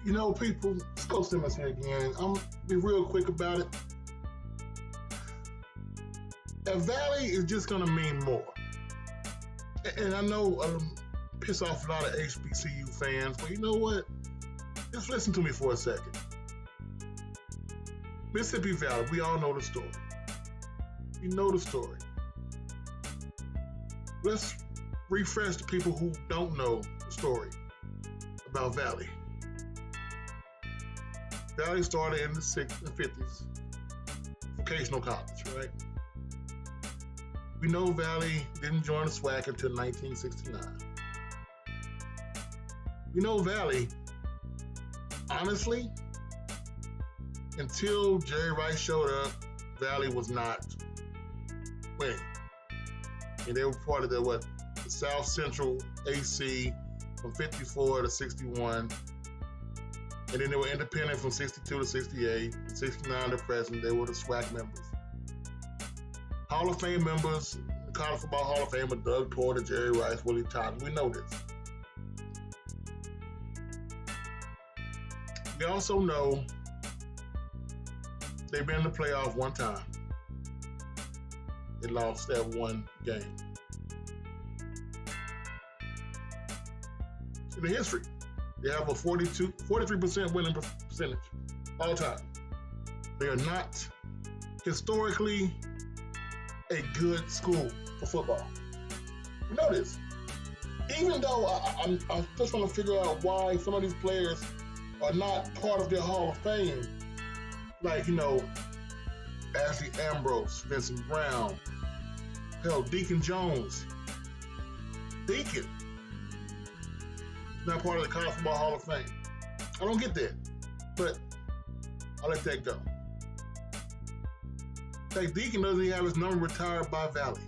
You know, people, it's Coach Simmons here again. I'm gonna be real quick about it. A Valley is just gonna mean more. And I know piss off a lot of HBCU fans, but you know what? Just listen to me for a second. Mississippi Valley, we all know the story. You know the story. Let's refresh the people who don't know the story about Valley. Valley started in the 50s, vocational college, right? We know Valley didn't join the SWAC until 1969. We know Valley, honestly, until Jerry Rice showed up, Valley was not winning. And they were part of the South Central AC from 54 to 61. And then they were independent from 62 to 68. And 69 to present, they were the SWAC members. Hall of Fame members, the College Football Hall of Fame, Doug Porter, Jerry Rice, Willie Todd. We know this. We also know they've been in the playoff one time. They lost that one game. In the history, they have a 43% winning percentage all time. They are not historically a good school for football. You know this. Even though I'm just trying to figure out why some of these players are not part of their Hall of Fame, like, you know, Ashley Ambrose, Vincent Brown, hell, Deacon Jones. Deacon is not part of the College Football Hall of Fame. I don't get that, but I'll let that go. Like, Deacon doesn't even have his number retired by Valley.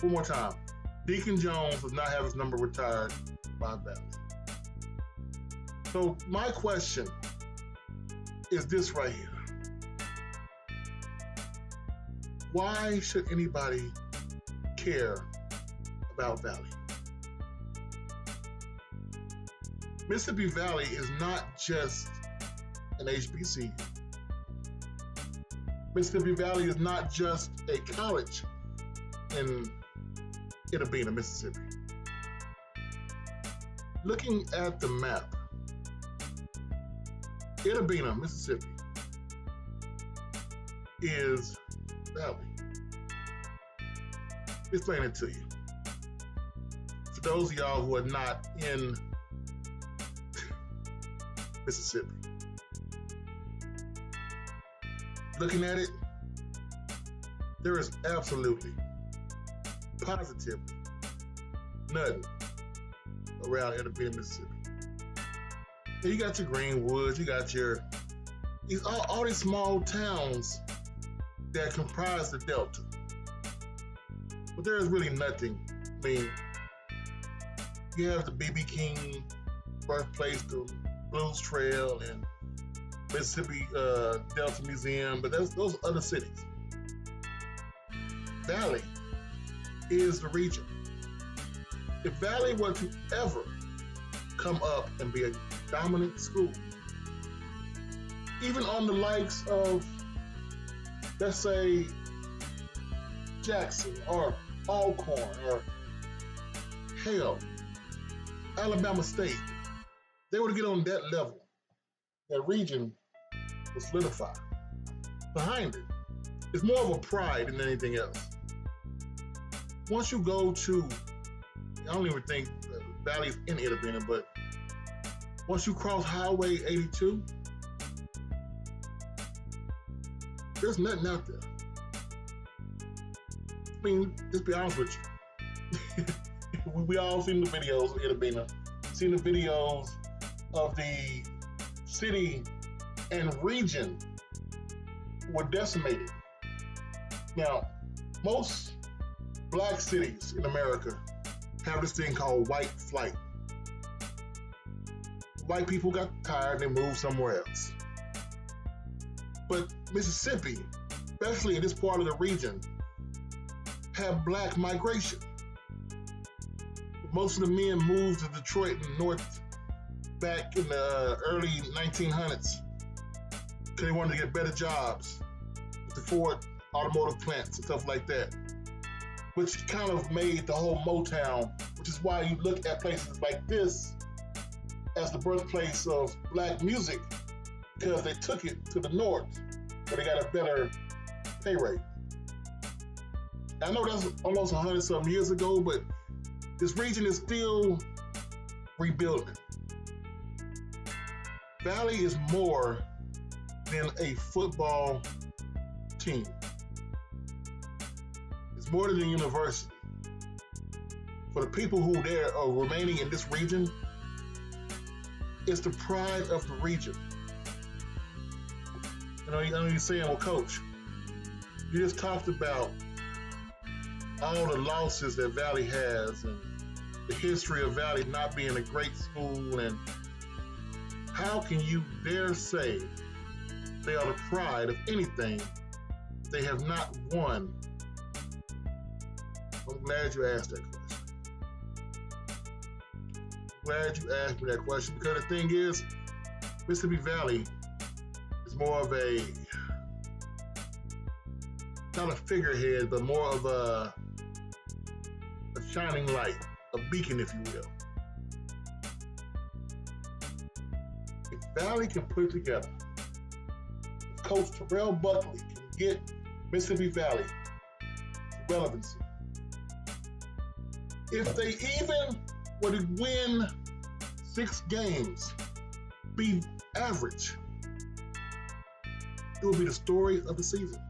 One more time. Deacon Jones does not have his number retired by Valley. So my question is this right here. Why should anybody care about Valley? Mississippi Valley is not just an HBCU. Mississippi Valley is not just a college in Itta Bena, Mississippi. Looking at the map, Itta Bena, Mississippi is Valley. Explain it to you. For those of y'all who are not in Mississippi. Looking at it, there is absolutely, positively nothing around Itta Bena, Mississippi. And you got your Greenwoods, you got all these small towns that comprise the Delta. But there is really nothing. I mean, you have the B.B. King birthplace, the Blues Trail, and Mississippi Delta Museum, but those are other cities. Valley is the region. If Valley were to ever come up and be a dominant school, even on the likes of, let's say, Jackson or Alcorn or hell, Alabama State, they were to get on that level, that region was solidified. Behind it, it's more of a pride than anything else. Once you go to, I don't even think Valley's in Itta Bena, but once you cross Highway 82, there's nothing out there. I mean, just be honest with you. We all seen the videos of Itta Bena, seen the videos of the city and region were decimated. Now, most black cities in America have this thing called white flight. White people got tired and they moved somewhere else. But Mississippi, especially in this part of the region, have black migration. Most of the men moved to Detroit and back in the early 1900s because they wanted to get better jobs with the Ford automotive plants and stuff like that, which kind of made the whole Motown, which is why you look at places like this as the birthplace of black music, because they took it to the north where they got a better pay rate. I know that's almost 100-something years ago, but this region is still rebuilding. Valley is more than a football team. It's more than a university. For the people who there are remaining in this region, it's the pride of the region. I know you're saying, well, Coach, you just talked about all the losses that Valley has and the history of Valley not being a great school, and how can you dare say they are the pride of anything they have not won? I'm glad you asked that question. Glad you asked me that question, because the thing is, Mississippi Valley is more of a, not a figurehead, but more of a shining light, a beacon, if you will. If Valley can put it together, if Coach Terrell Buckley can get Mississippi Valley to relevancy, if they even were to win 6 games, be average, it will be the story of the season.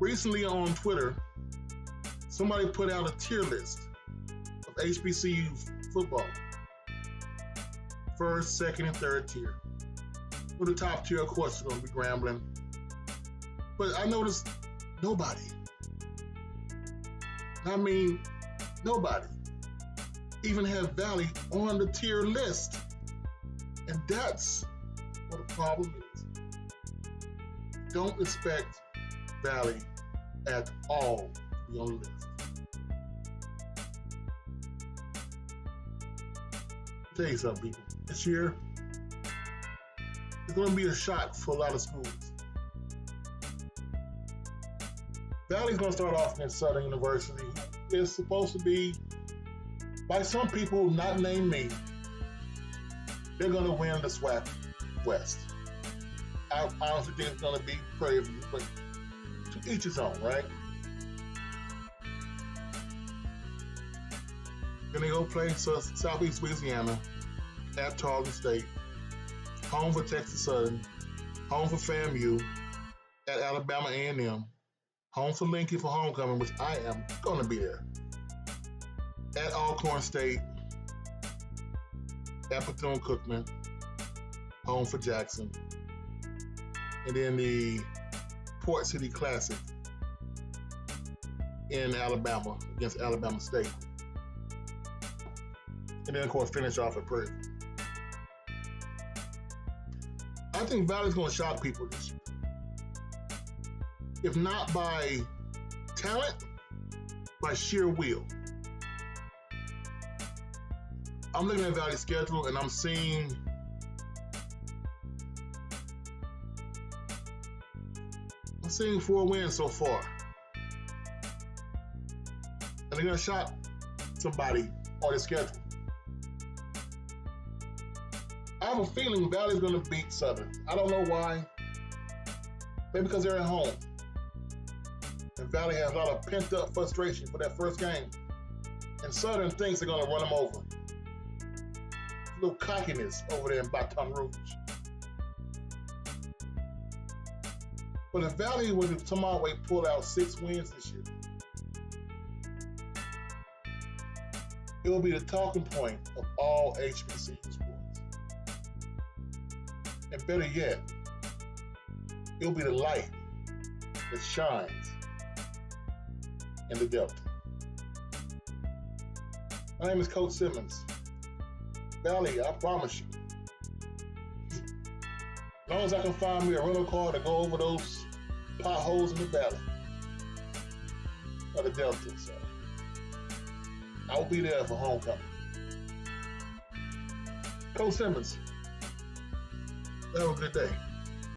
Recently on Twitter, somebody put out a tier list of HBCU football. First, second, and third tier. For the top tier, of course, is going to be Grambling. But I noticed nobody. I mean, nobody even have Valley on the tier list. And that's what the problem is. Don't expect Valley at all to be on the list. I'll tell you something, people. This year, it's going to be a shock for a lot of schools. Valley's going to start off against Southern University. It's supposed to be, by some people not named me, they're going to win the SWAC West. I honestly think it's going to be Prairie View, but to each his own, right? Then they go play Southeast Louisiana at Tarleton State, home for Texas Southern, home for FAMU, at Alabama A&M, home for Lincoln for homecoming, which I am going to be there, at Alcorn State, at Bethune-Cookman, home for Jackson, and then the Port City Classic in Alabama against Alabama State. And then, of course, finish off at Prairie. I think Valley's going to shock people this year. If not by talent, by sheer will. I'm looking at Valley's schedule and I'm seeing I'm seeing 4 wins so far. And they're going to shock somebody on the schedule. I have a feeling Valley's going to beat Southern. I don't know why. Maybe because they're at home. And Valley has a lot of pent-up frustration for that first game. And Southern thinks they're going to run them over. A little cockiness over there in Baton Rouge. But if Valley were to somehow pull out 6 wins this year, it will be the talking point of all HBCU sports. And better yet, it'll be the light that shines in the Delta. My name is Coach Simmons. Valley, I promise you, as long as I can find me a rental car to go over those potholes in the valley of the Delta, so I'll be there for homecoming. Coach Simmons, have a good day.